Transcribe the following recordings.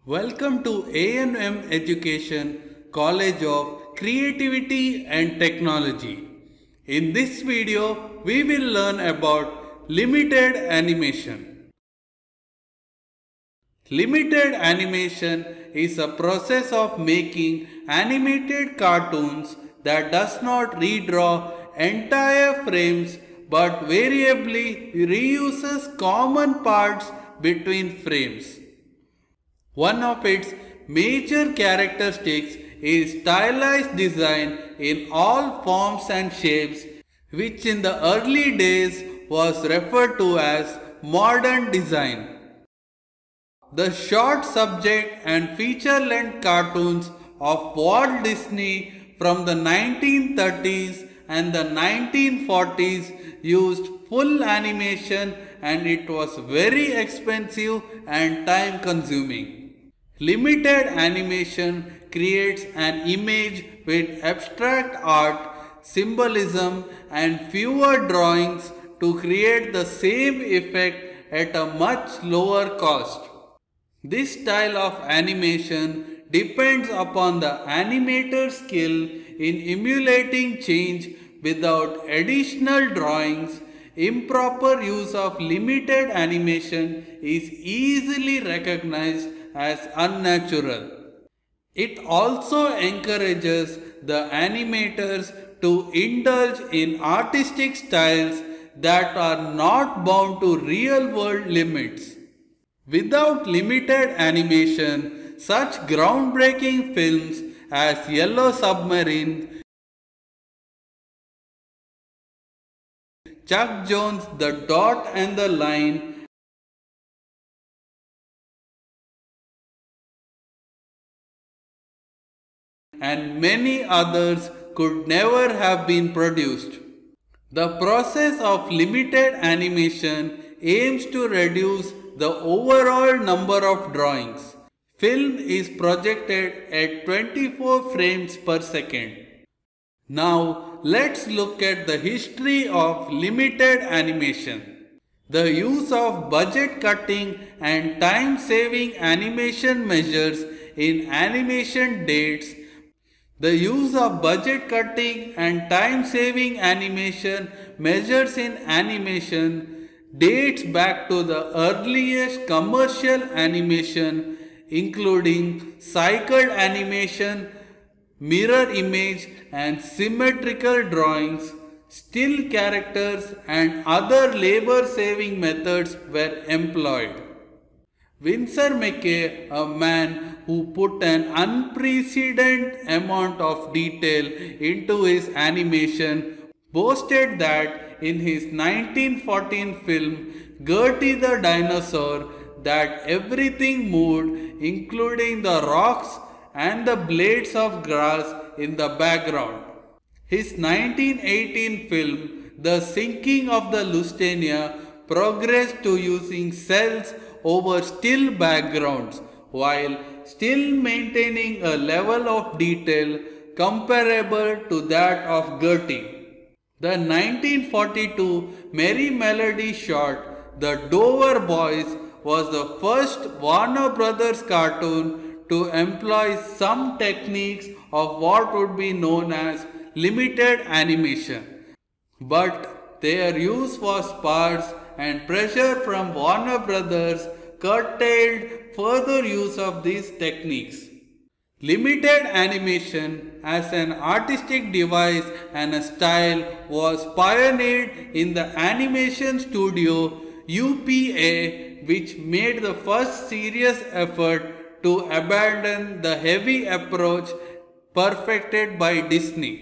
Welcome to A&M Education College of Creativity and Technology. In this video, we will learn about limited animation. Limited animation is a process of making animated cartoons that does not redraw entire frames but variably reuses common parts between frames. One of its major characteristics is stylized design in all forms and shapes, which in the early days was referred to as modern design. The short subject and feature-length cartoons of Walt Disney from the 1930s and the 1940s used full animation, and it was very expensive and time consuming. Limited animation creates an image with abstract art, symbolism, and fewer drawings to create the same effect at a much lower cost. This style of animation depends upon the animator's skill in emulating change without additional drawings. Improper use of limited animation is easily recognized as unnatural. It also encourages the animators to indulge in artistic styles that are not bound to real-world limits. Without limited animation, such groundbreaking films as Yellow Submarine, Chuck Jones, The Dot and the Line, and many others could never have been produced. The process of limited animation aims to reduce the overall number of drawings. Film is projected at 24 frames per second. Now let's look at the history of limited animation. The use of budget cutting and time saving animation measures in animation dates. The use of budget cutting and time saving animation measures in animation dates back to the earliest commercial animation, including cycled animation, mirror image and symmetrical drawings. Still characters and other labor saving methods were employed. Winsor McCay, a man who put an unprecedented amount of detail into his animation, boasted that in his 1914 film Gertie the Dinosaur that everything moved, including the rocks and the blades of grass in the background. His 1918 film The Sinking of the Lusitania progressed to using cells over still backgrounds while still maintaining a level of detail comparable to that of Gertie. The 1942 Merry Melody short The Dover Boys was the first Warner Brothers cartoon to employ some techniques of what would be known as limited animation. But their use was sparse and pressure from Warner Brothers curtailed further use of these techniques. Limited animation as an artistic device and a style was pioneered in the animation studio UPA, which made the first serious effort to abandon the heavy approach perfected by Disney.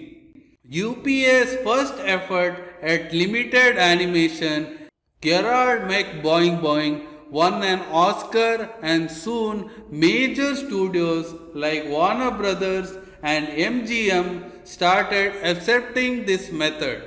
UPA's first effort at limited animation, Gerard McBoing Boing, won an Oscar, and soon major studios like Warner Brothers and MGM started accepting this method.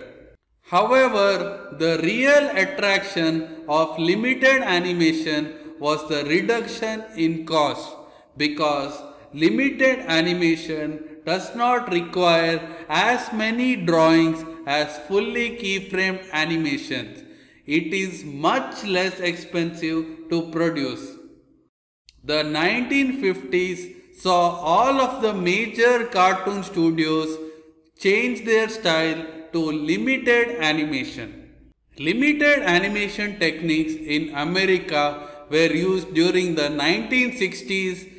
However, the real attraction of limited animation was the reduction in cost, because limited animation does not require as many drawings as fully keyframed animations. It is much less expensive to produce. The 1950s saw all of the major cartoon studios change their style to limited animation. Limited animation techniques in America were used during the 1960s,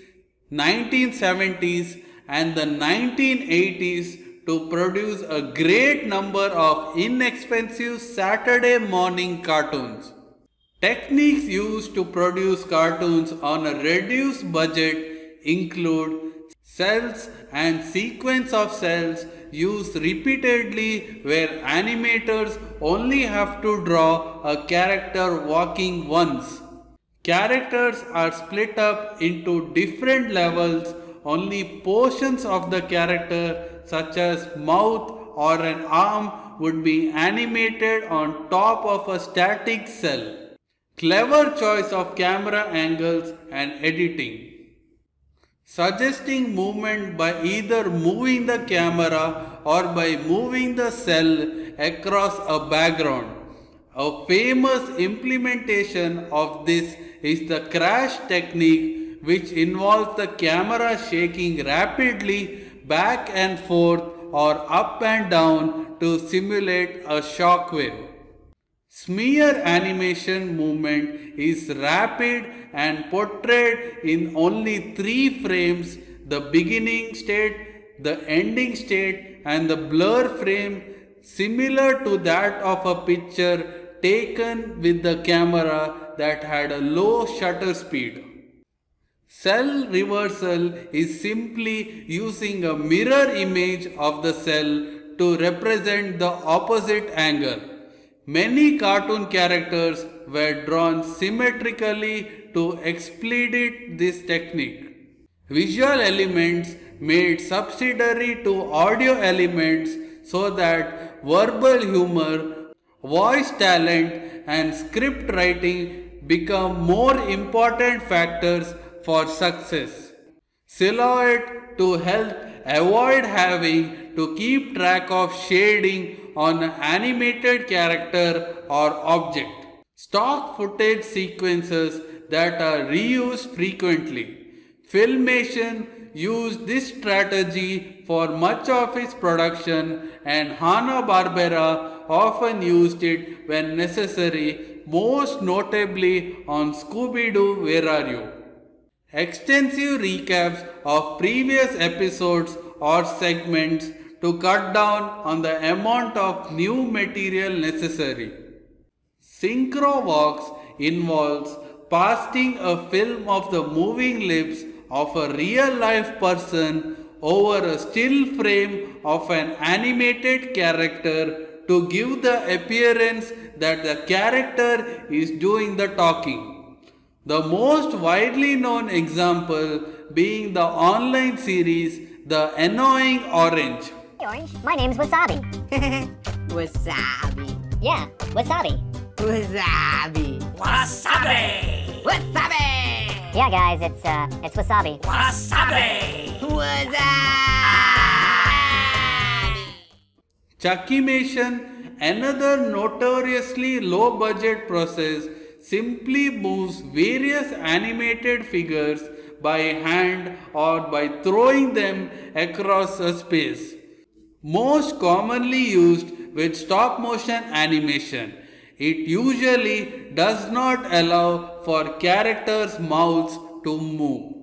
1970s, and the 1980s to produce a great number of inexpensive Saturday morning cartoons. Techniques used to produce cartoons on a reduced budget include cells and sequence of cells used repeatedly where animators only have to draw a character walking once. Characters are split up into different levels. Only portions of the character such as mouth or an arm would be animated on top of a static cell. Clever choice of camera angles and editing. Suggesting movement by either moving the camera or by moving the cell across a background. A famous implementation of this is the crash technique, which involves the camera shaking rapidly back and forth or up and down to simulate a shock wave. Smear animation movement is rapid and portrayed in only 3 frames: the beginning state, the ending state, and the blur frame, similar to that of a picture taken with the camera that had a low shutter speed. Cell reversal is simply using a mirror image of the cell to represent the opposite angle. Many cartoon characters were drawn symmetrically to exploit this technique. Visual elements made subsidiary to audio elements so that verbal humor, voice talent, and script writing become more important factors for success. Silhouette to help avoid having to keep track of shading on an animated character or object. Stock footage sequences that are reused frequently. Filmation used this strategy for much of its production, and Hanna-Barbera often used it when necessary, most notably on Scooby-Doo Where Are You? Extensive recaps of previous episodes or segments to cut down on the amount of new material necessary. Synchro walks involves pasting a film of the moving lips of a real life person over a still frame of an animated character to give the appearance that the character is doing the talking. The most widely known example being the online series The Annoying Orange. Hey Orange, my name's Wasabi. Wasabi. Yeah, Wasabi. Wasabi. Wasabi! Wasabi! Yeah guys, it's Wasabi. Wasabi! Wasabi! Chuckymation, another notoriously low budget process, simply moves various animated figures by hand or by throwing them across a space. Most commonly used with stop motion animation. It usually does not allow for characters' mouths to move.